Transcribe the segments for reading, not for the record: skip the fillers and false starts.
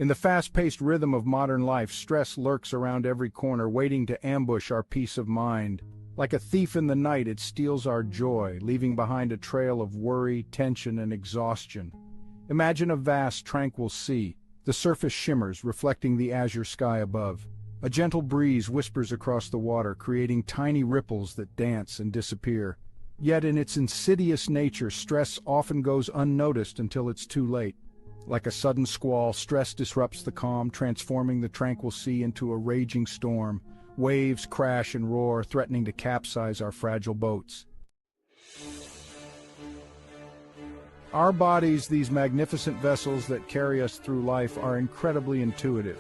In the fast-paced rhythm of modern life, stress lurks around every corner, waiting to ambush our peace of mind. Like a thief in the night, it steals our joy, leaving behind a trail of worry, tension, and exhaustion. Imagine a vast, tranquil sea. The surface shimmers, reflecting the azure sky above. A gentle breeze whispers across the water, creating tiny ripples that dance and disappear. Yet in its insidious nature, stress often goes unnoticed until it's too late. Like a sudden squall, stress disrupts the calm, transforming the tranquil sea into a raging storm. Waves crash and roar, threatening to capsize our fragile boats. Our bodies, these magnificent vessels that carry us through life, are incredibly intuitive.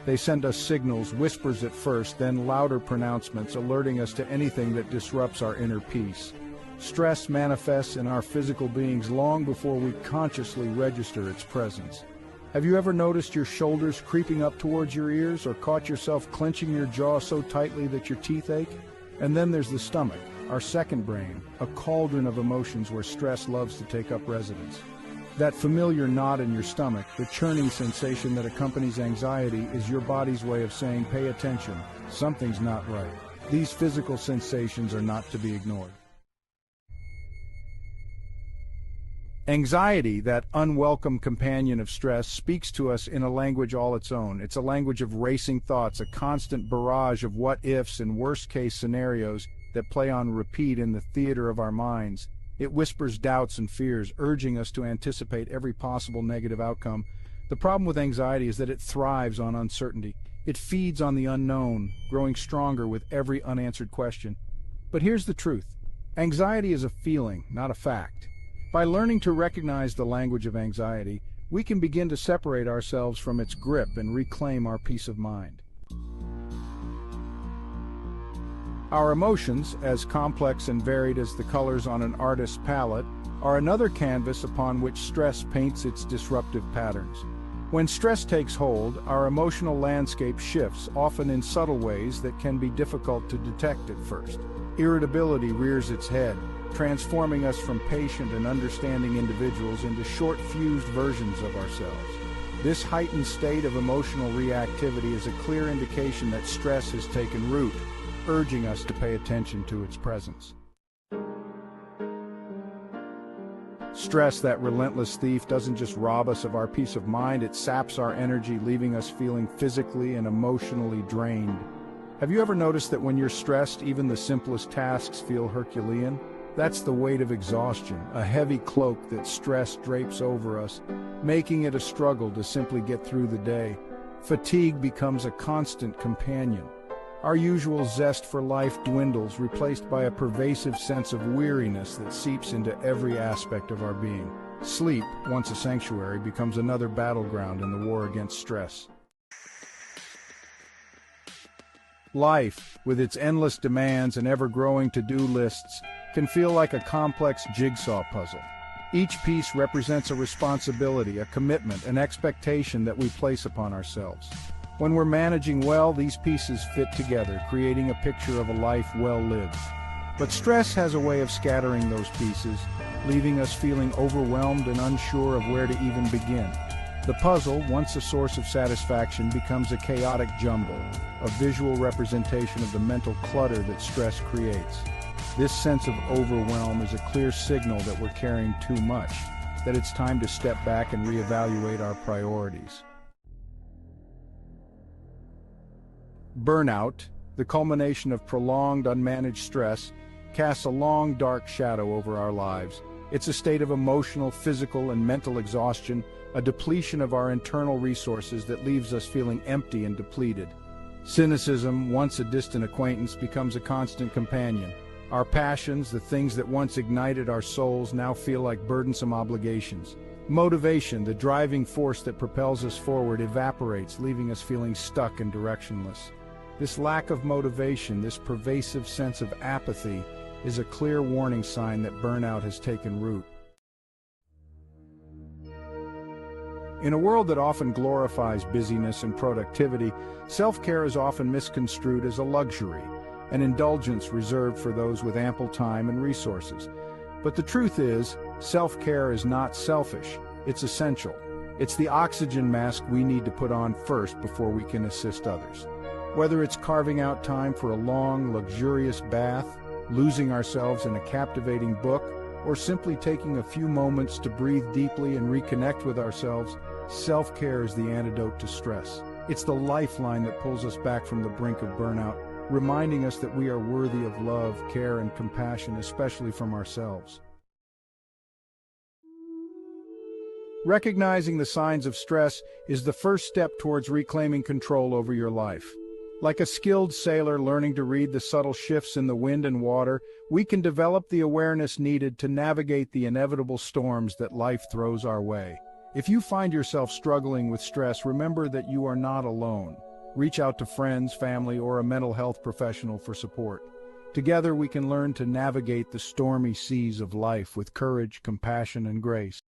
They send us signals, whispers at first, then louder pronouncements, alerting us to anything that disrupts our inner peace. Stress manifests in our physical beings long before we consciously register its presence. Have you ever noticed your shoulders creeping up towards your ears, or caught yourself clenching your jaw so tightly that your teeth ache? And then there's the stomach, our second brain, a cauldron of emotions where stress loves to take up residence. That familiar knot in your stomach, the churning sensation that accompanies anxiety, is your body's way of saying, "Pay attention, something's not right." These physical sensations are not to be ignored. Anxiety, that unwelcome companion of stress, speaks to us in a language all its own. It's a language of racing thoughts, a constant barrage of what-ifs and worst-case scenarios that play on repeat in the theater of our minds. It whispers doubts and fears, urging us to anticipate every possible negative outcome. The problem with anxiety is that it thrives on uncertainty. It feeds on the unknown, growing stronger with every unanswered question. But here's the truth. Anxiety is a feeling, not a fact. By learning to recognize the language of anxiety, we can begin to separate ourselves from its grip and reclaim our peace of mind. Our emotions, as complex and varied as the colors on an artist's palette, are another canvas upon which stress paints its disruptive patterns. When stress takes hold, our emotional landscape shifts, often in subtle ways that can be difficult to detect at first. Irritability rears its head, transforming us from patient and understanding individuals into short-fused versions of ourselves. This heightened state of emotional reactivity is a clear indication that stress has taken root, urging us to pay attention to its presence. Stress, that relentless thief, doesn't just rob us of our peace of mind, it saps our energy, leaving us feeling physically and emotionally drained. Have you ever noticed that when you're stressed, even the simplest tasks feel Herculean? That's the weight of exhaustion, a heavy cloak that stress drapes over us, making it a struggle to simply get through the day. Fatigue becomes a constant companion. Our usual zest for life dwindles, replaced by a pervasive sense of weariness that seeps into every aspect of our being. Sleep, once a sanctuary, becomes another battleground in the war against stress. Life, with its endless demands and ever-growing to-do lists, can feel like a complex jigsaw puzzle. Each piece represents a responsibility, a commitment, an expectation that we place upon ourselves. When we're managing well, these pieces fit together, creating a picture of a life well lived. But stress has a way of scattering those pieces, leaving us feeling overwhelmed and unsure of where to even begin. The puzzle, once a source of satisfaction, becomes a chaotic jumble, a visual representation of the mental clutter that stress creates. This sense of overwhelm is a clear signal that we're carrying too much, that it's time to step back and reevaluate our priorities. Burnout, the culmination of prolonged, unmanaged stress, casts a long, dark shadow over our lives. It's a state of emotional, physical, and mental exhaustion, a depletion of our internal resources that leaves us feeling empty and depleted. Cynicism, once a distant acquaintance, becomes a constant companion. Our passions, the things that once ignited our souls, now feel like burdensome obligations. Motivation, the driving force that propels us forward, evaporates, leaving us feeling stuck and directionless. This lack of motivation, this pervasive sense of apathy, is a clear warning sign that burnout has taken root. In a world that often glorifies busyness and productivity, self-care is often misconstrued as a luxury, an indulgence reserved for those with ample time and resources. But the truth is, self-care is not selfish, it's essential. It's the oxygen mask we need to put on first before we can assist others. Whether it's carving out time for a long, luxurious bath, losing ourselves in a captivating book, or simply taking a few moments to breathe deeply and reconnect with ourselves, self-care is the antidote to stress. It's the lifeline that pulls us back from the brink of burnout, reminding us that we are worthy of love, care, and compassion, especially from ourselves. Recognizing the signs of stress is the first step towards reclaiming control over your life. Like a skilled sailor learning to read the subtle shifts in the wind and water, we can develop the awareness needed to navigate the inevitable storms that life throws our way. If you find yourself struggling with stress, remember that you are not alone. Reach out to friends, family, or a mental health professional for support. Together we can learn to navigate the stormy seas of life with courage, compassion, and grace.